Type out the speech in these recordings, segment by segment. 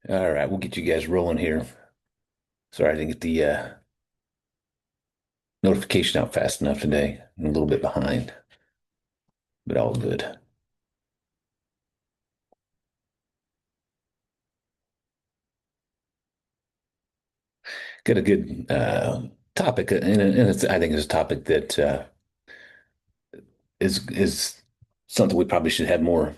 All right, we'll get you guys rolling here. Sorry, I didn't get the notification out fast enough today. I'm a little bit behind, but all good. Got a good topic, and I think it's a topic that is something we probably should have more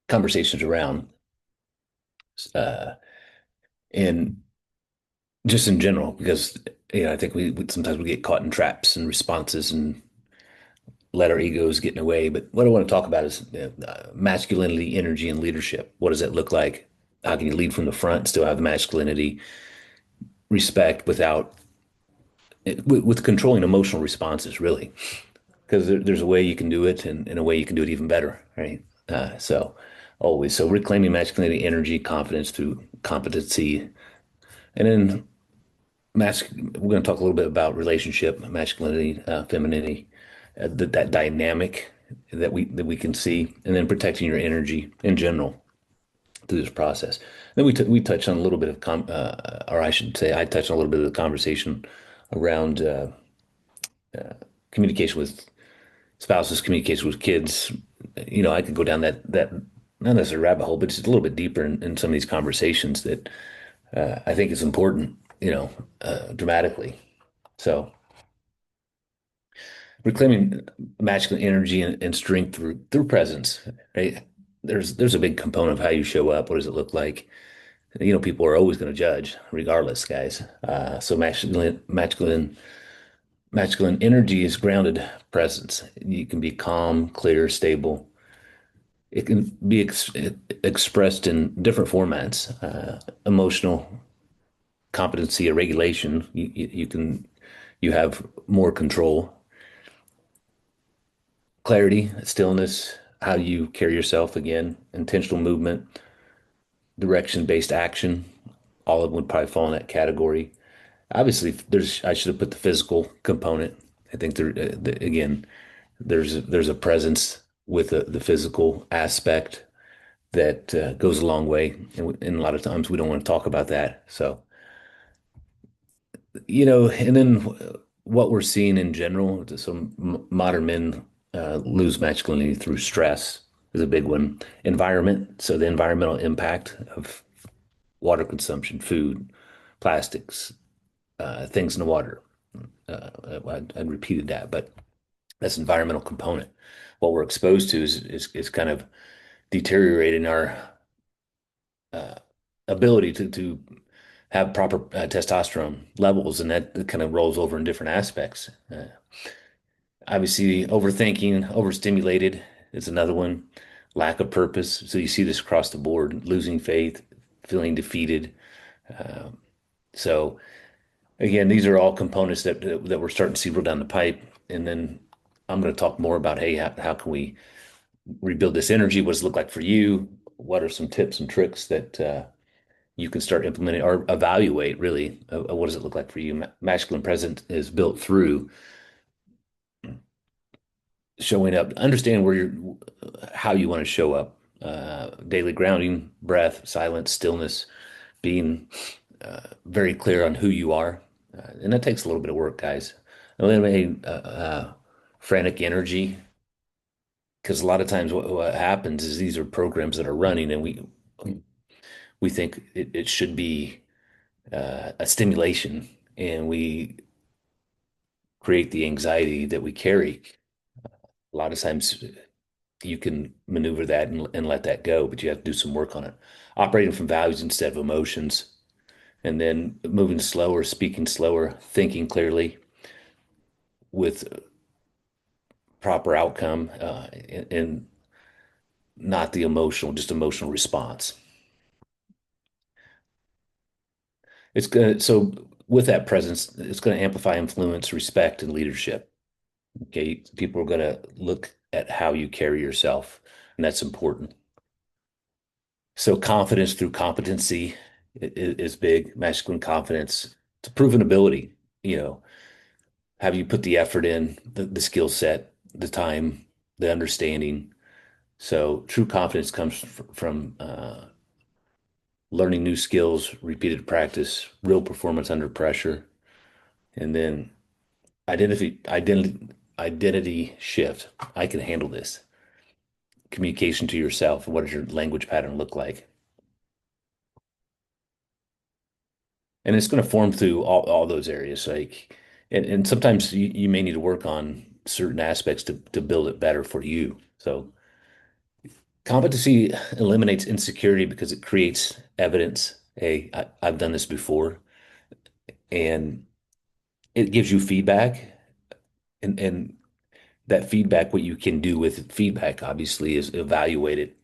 conversations around, uh, and just in general, because I think we sometimes we get caught in traps and responses and let our egos get in the way. But what I want to talk about is masculinity, energy, and leadership. What does that look like? How can you lead from the front, still have the masculinity, respect without with controlling emotional responses, really? Because there's a way you can do it, and a way you can do it even better, right? So always so reclaiming masculinity, energy, confidence through competency, and then we're going to talk a little bit about relationship, masculinity, femininity, that dynamic that we can see, and then protecting your energy in general through this process. Then we touched on a little bit of or I should say, I touched on a little bit of the conversation around communication with spouses, communication with kids. I could go down that not necessarily rabbit hole, but just a little bit deeper in some of these conversations that I think is important. Dramatically. So reclaiming masculine energy and strength through presence, right? There's a big component of how you show up. What does it look like? People are always going to judge, regardless, guys. So masculine energy is grounded presence. You can be calm, clear, stable. It can be expressed in different formats. Emotional competency or regulation. You have more control, clarity, stillness, how you carry yourself again, intentional movement, direction-based action. All of them would probably fall in that category. Obviously, I should have put the physical component. I think again, there's a presence with the physical aspect that goes a long way, and a lot of times we don't want to talk about that. So, and then what we're seeing in general, some modern men lose masculinity through stress is a big one. Environment, so the environmental impact of water consumption, food, plastics, things in the water. I repeated that, but that's environmental component. What we're exposed to is kind of deteriorating our uh, ability to have proper testosterone levels, and that kind of rolls over in different aspects. Obviously, overthinking, overstimulated is another one. Lack of purpose. So you see this across the board, losing faith, feeling defeated. Um, so again, these are all components that we're starting to see roll down the pipe. And then I'm going to talk more about, hey, how can we rebuild this energy? What does it look like for you? What are some tips and tricks that you can start implementing or evaluate really? What does it look like for you? Masculine presence is built through showing up, understand how you want to show up. Daily grounding, breath, silence, stillness, being very clear on who you are. And that takes a little bit of work, guys. Eliminating frantic energy, because a lot of times what happens is these are programs that are running, and we think it should be a stimulation, and we create the anxiety that we carry. A lot of times you can maneuver that and let that go, but you have to do some work on it. Operating from values instead of emotions, and then moving slower, speaking slower, thinking clearly with proper outcome, and not the just emotional response. It's gonna so with that presence, it's going to amplify influence, respect, and leadership. Okay, people are going to look at how you carry yourself, and that's important. So confidence through competency is big. Masculine confidence, it's a proven ability. You know, have you put the effort in, the skill set, the time, the understanding? So true confidence comes from learning new skills, repeated practice, real performance under pressure, and then identity shift. I can handle this. Communication to yourself. What does your language pattern look like? And it's going to form through all those areas. Like, and sometimes you may need to work on certain aspects to build it better for you. So competency eliminates insecurity because it creates evidence. Hey, I've done this before, and it gives you feedback, and that feedback, what you can do with feedback, obviously, is evaluate it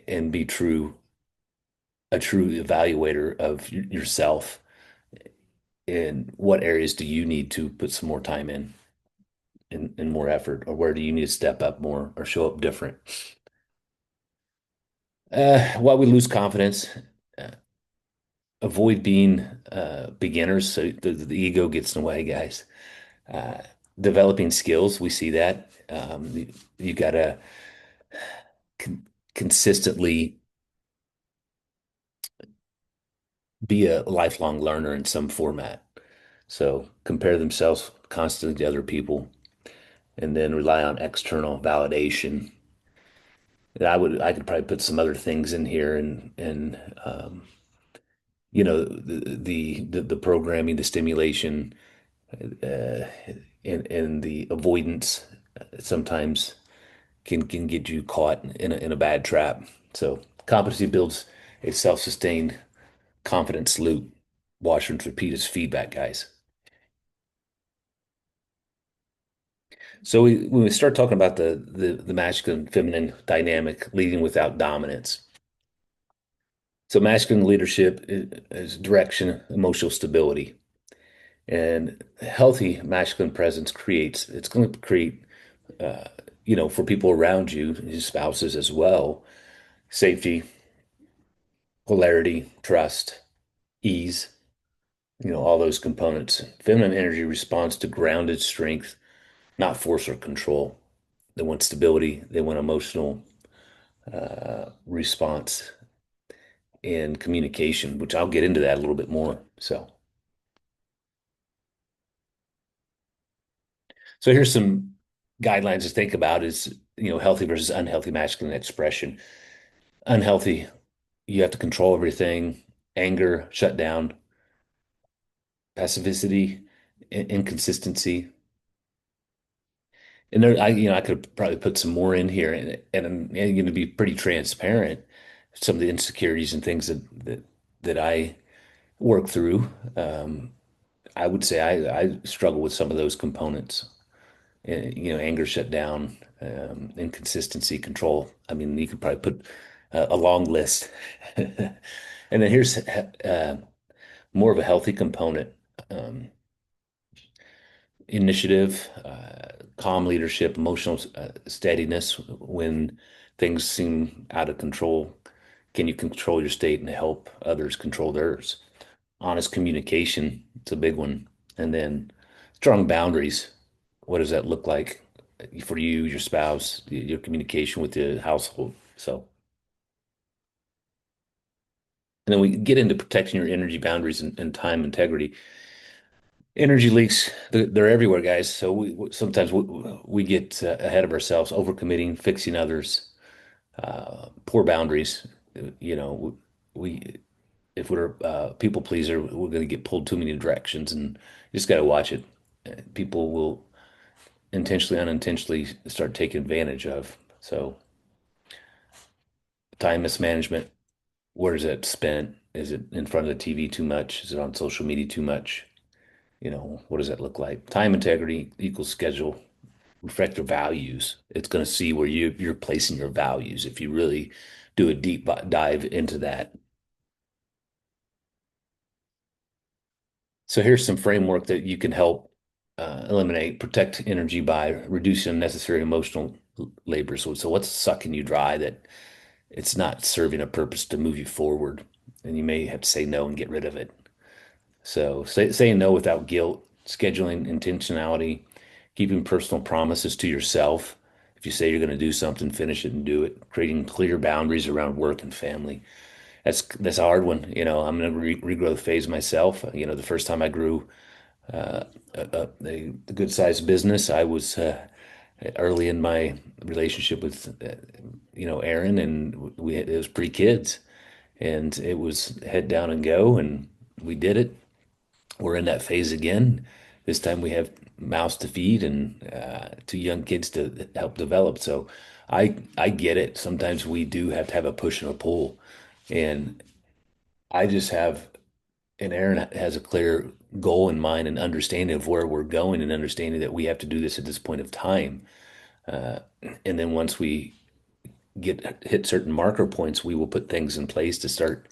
and be a true evaluator of yourself. And what areas do you need to put some more time in and more effort, or where do you need to step up more or show up different? While we lose confidence, uh, avoid being beginners. So the ego gets in the way, guys. Uh, Developing skills, we see that. You got to consistently be a lifelong learner in some format. So compare themselves constantly to other people and then rely on external validation. And I could probably put some other things in here and the programming, the stimulation, uh, and the avoidance sometimes can get you caught in a bad trap. So competency builds a self-sustained confidence loop. Watch and repeat as feedback, guys. So when we start talking about the masculine feminine dynamic leading without dominance. So masculine leadership is direction, emotional stability, and healthy masculine presence it's going to create, uh, for people around you, your spouses as well, safety, polarity, trust, ease, all those components. Feminine energy responds to grounded strength, not force or control. They want stability. They want emotional response and communication, which I'll get into that a little bit more. So here's some guidelines to think about is, healthy versus unhealthy masculine expression. Unhealthy, you have to control everything, anger, shut down, passivity, inconsistency. And there, I could probably put some more in here, and I'm going to be pretty transparent. Some of the insecurities and things that I work through. I would say I struggle with some of those components. Anger shut down, inconsistency, control. I mean, you could probably put a long list. And then here's more of a healthy component. Um, Initiative, calm leadership, emotional steadiness when things seem out of control. Can you control your state and help others control theirs? Honest communication, it's a big one. And then strong boundaries. What does that look like for you, your spouse, your communication with the household? So, and then we get into protecting your energy boundaries and time integrity. Energy leaks, they're everywhere, guys. So sometimes we get ahead of ourselves, overcommitting, fixing others, poor boundaries. You know, we if we're a people pleaser, we're going to get pulled too many directions, and you just got to watch it. People will intentionally, unintentionally start taking advantage of. So time mismanagement, where is it spent? Is it in front of the TV too much? Is it on social media too much? What does that look like? Time integrity equals schedule, reflect your values. It's going to see where you're placing your values if you really do a deep dive into that. So here's some framework that you can help eliminate, protect energy by reducing unnecessary emotional labor. So what's sucking you dry that it's not serving a purpose to move you forward, and you may have to say no and get rid of it. So saying no without guilt, scheduling intentionality, keeping personal promises to yourself. If you say you're going to do something, finish it and do it. Creating clear boundaries around work and family. That's a hard one. I'm in a regrowth phase myself. The first time I grew a good sized business, I was early in my relationship with Aaron, and it was pre-kids, and it was head down and go, and we did it. We're in that phase again. This time we have mouths to feed and two young kids to help develop. So I get it. Sometimes we do have to have a push and a pull, and I just have and Aaron has a clear goal in mind and understanding of where we're going and understanding that we have to do this at this point of time. Uh, and then once we get hit certain marker points, we will put things in place to start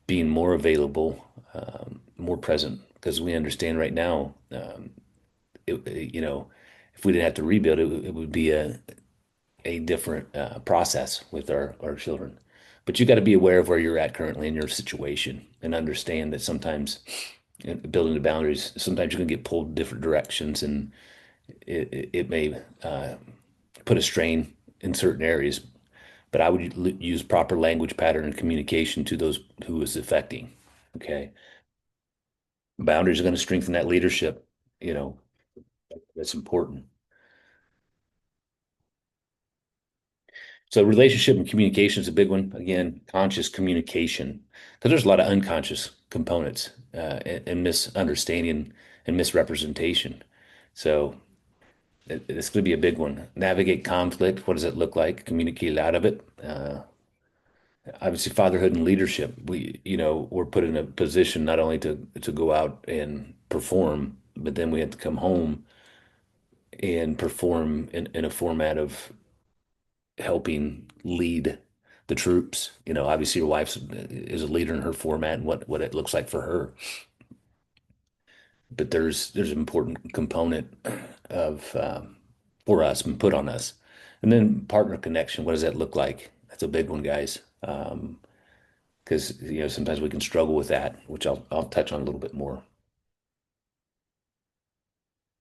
being more available, more present, because we understand right now, if we didn't have to rebuild it would be a different process with our children. But you got to be aware of where you're at currently in your situation and understand that sometimes building the boundaries, sometimes you're going to get pulled different directions and it may put a strain in certain areas. But I would use proper language pattern and communication to those who is affecting. Okay. Boundaries are going to strengthen that leadership. You know, that's important. So relationship and communication is a big one. Again, conscious communication, because there's a lot of unconscious components and misunderstanding and misrepresentation. So it's going to be a big one. Navigate conflict. What does it look like? Communicate out of it. Obviously, fatherhood and leadership. We're put in a position not only to go out and perform, but then we have to come home and perform in a format of helping lead the troops. Obviously your wife is a leader in her format and what it looks like for her. But there's an important component of for us and put on us. And then partner connection, what does that look like? That's a big one, guys. Because sometimes we can struggle with that, which I'll touch on a little bit more.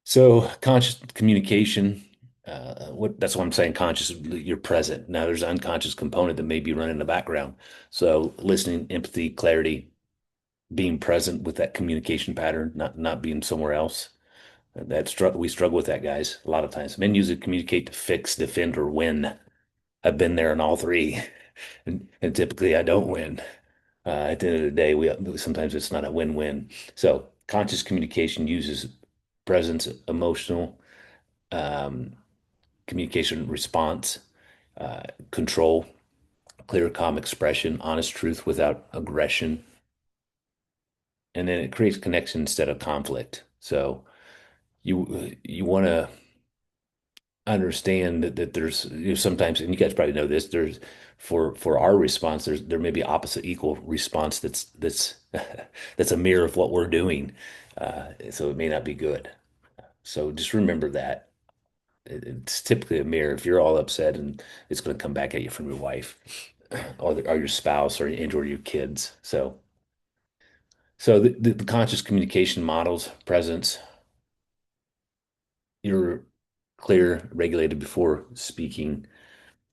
So conscious communication, that's what I'm saying. Conscious, you're present. Now there's an unconscious component that may be running in the background. So listening, empathy, clarity, being present with that communication pattern, not being somewhere else. We struggle with that, guys. A lot of times, men usually communicate to fix, defend, or win. I've been there in all three, and typically I don't win. At the end of the day, we sometimes it's not a win-win. So conscious communication uses presence, emotional um, communication response, control, clear, calm expression, honest truth without aggression, and then it creates connection instead of conflict. So you want to understand that there's sometimes, and you guys probably know this, there's for our response, there may be opposite equal response that's that's a mirror of what we're doing. So it may not be good. So just remember that. It's typically a mirror. If you're all upset and it's going to come back at you from your wife or your spouse or your kids. So the conscious communication models, presence, you're clear, regulated before speaking,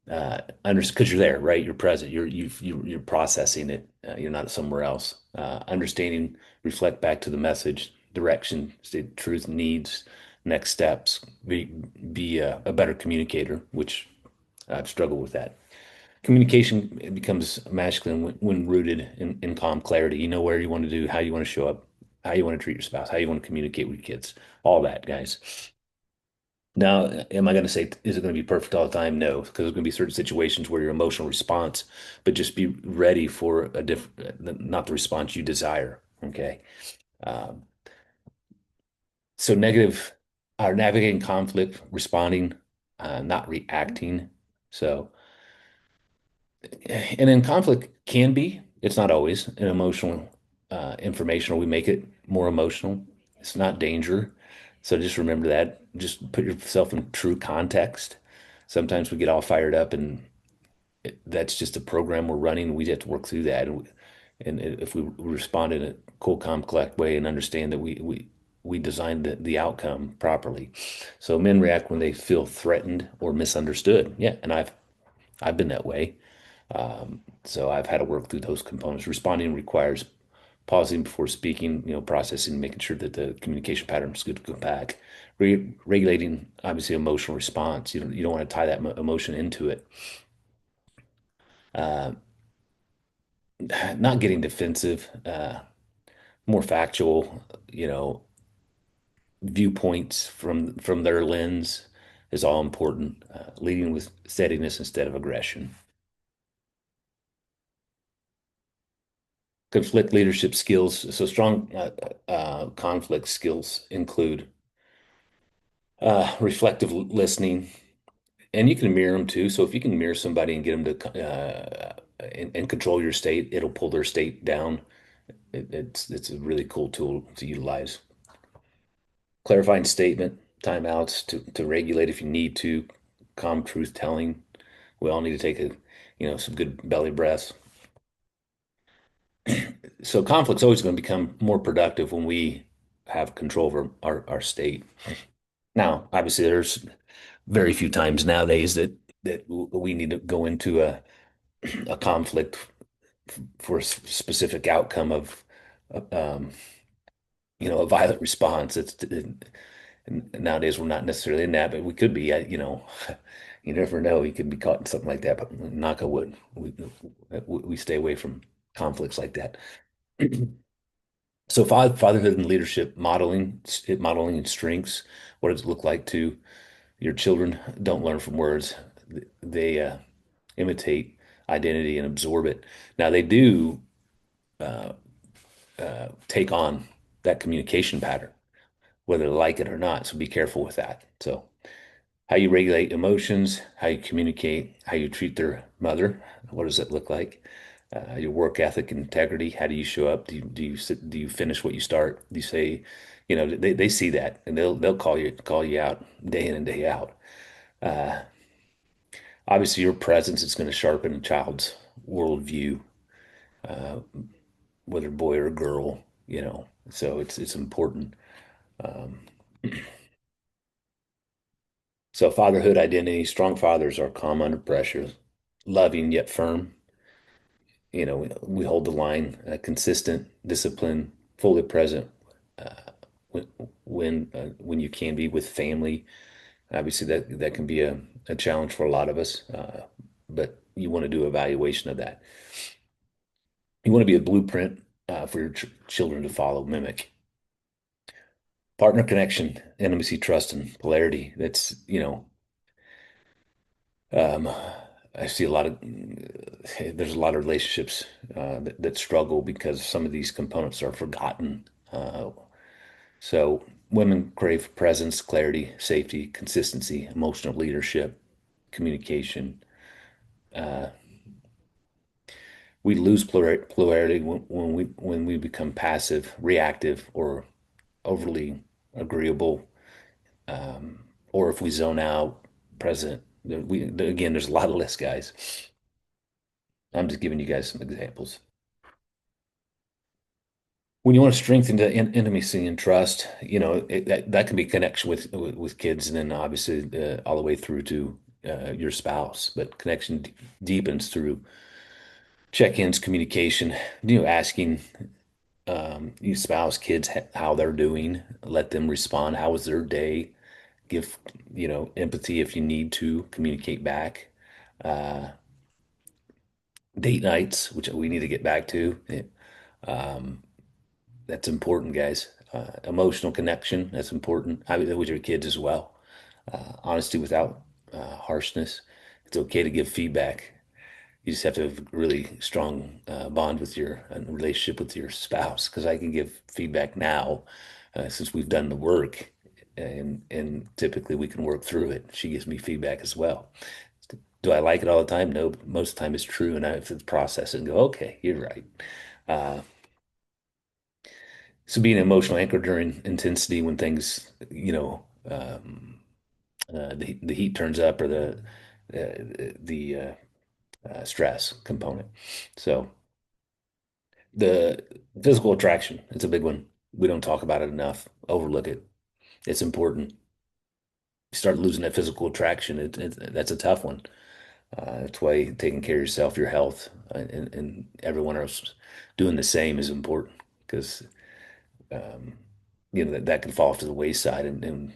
because you're there, right? You're present. You're processing it. You're not somewhere else. Understanding, reflect back to the message, direction, state truth, needs, next steps. Be a better communicator, which I've struggled with that. Communication becomes masculine when rooted in calm clarity. You know where you want to do, how you want to show up, how you want to treat your spouse, how you want to communicate with your kids, all that, guys. Now, am I going to say, is it going to be perfect all the time? No, because there's going to be certain situations where your emotional response, but just be ready for a different, not the response you desire. Okay. Um, so negative, are navigating conflict, responding, not reacting. So, and then conflict can be, it's not always an emotional, informational. We make it more emotional. It's not danger. So just remember that. Just put yourself in true context. Sometimes we get all fired up, and that's just a program we're running. We have to work through that. And if we respond in a cool, calm, collect way and understand that we designed the outcome properly. So men react when they feel threatened or misunderstood. Yeah, and I've been that way. So I've had to work through those components. Responding requires pausing before speaking, processing, making sure that the communication pattern is good to go back. Regulating, obviously, emotional response. You don't want to tie that emotion into it. Uh, not getting defensive, more factual, viewpoints from their lens is all important. Leading with steadiness instead of aggression. Conflict leadership skills. So strong conflict skills include reflective listening, and you can mirror them too. So if you can mirror somebody and get them to and control your state, it'll pull their state down. It's a really cool tool to utilize. Clarifying statement, timeouts to regulate if you need to, calm truth telling. We all need to take some good belly breaths. So conflict's always going to become more productive when we have control over our state. Now, obviously, there's very few times nowadays that we need to go into a conflict for a specific outcome of, um, a violent response. Nowadays we're not necessarily in that, but we could be. You never know. You could be caught in something like that. But knock on wood, we stay away from conflicts like that. So fatherhood and leadership modeling and strengths. What does it look like to your children? Don't learn from words. They imitate identity and absorb it. Now they do uh, take on that communication pattern, whether they like it or not. So be careful with that. So how you regulate emotions, how you communicate, how you treat their mother. What does it look like? Your work ethic and integrity. How do you show up? Do you finish what you start? Do you say, they see that and they'll call you out day in and day out. Uh, Obviously, your presence is going to sharpen a child's worldview, uh, whether boy or girl. So it's important. Um, so fatherhood identity, strong fathers are calm under pressure, loving yet firm. We hold the line, consistent, discipline, fully present uh, when when you can be with family. Obviously, that can be a challenge for a lot of us, but you want to do evaluation of that. You want to be a blueprint for your children to follow, mimic. Partner connection, intimacy, trust, and polarity. That's, um, I see there's a lot of relationships that struggle because some of these components are forgotten. So women crave presence, clarity, safety, consistency, emotional leadership, communication. Uh, we lose polarity when we become passive, reactive, or overly agreeable, um, or if we zone out, present. Again, there's a lot of lists, guys. I'm just giving you guys some examples. When you want to strengthen the intimacy and trust, that can be connection with kids, and then obviously all the way through to your spouse. But connection deepens through check-ins, communication, asking your spouse, kids how they're doing, let them respond. How was their day? Give, empathy if you need to communicate back. Uh, Date nights, which we need to get back to. Um, that's important, guys. Emotional connection, that's important. With your kids as well. Honesty without harshness. It's okay to give feedback. You just have to have a really strong bond with your relationship with your spouse, because I can give feedback now since we've done the work, and typically we can work through it. She gives me feedback as well. Do I like it all the time? No, but most of the time it's true, and I have to process it and go, okay, you're right. Uh, so being an emotional anchor during intensity when things, the heat turns up, or the stress component. So the physical attraction, it's a big one. We don't talk about it enough, overlook it. It's important. You start losing that physical attraction, that's a tough one. That's why taking care of yourself, your health, and everyone else doing the same is important because um, that can fall off to the wayside and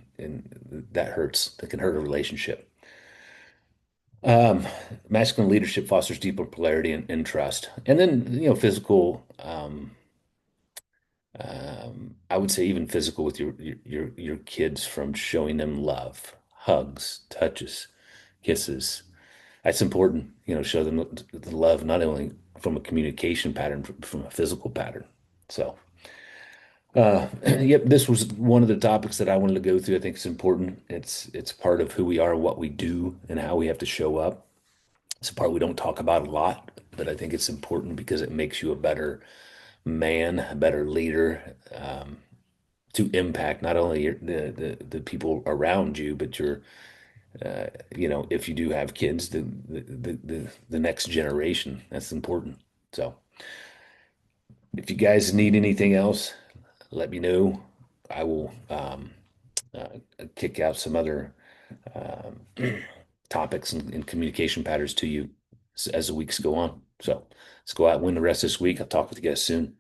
that hurts. That can hurt a relationship. Um, Masculine leadership fosters deeper polarity and trust, and then physical. I would say even physical with your kids from showing them love, hugs, touches, kisses. That's important. Show them the love not only from a communication pattern, but from a physical pattern. So, yep, this was one of the topics that I wanted to go through. I think it's important. It's part of who we are, what we do, and how we have to show up. It's a part we don't talk about a lot, but I think it's important because it makes you a better man, a better leader, to impact not only the people around you, but if you do have kids, the next generation. That's important. So if you guys need anything else, let me know. I will uh, kick out some other um, topics and communication patterns to you as the weeks go on. So let's go out and win the rest this week. I'll talk with you guys soon.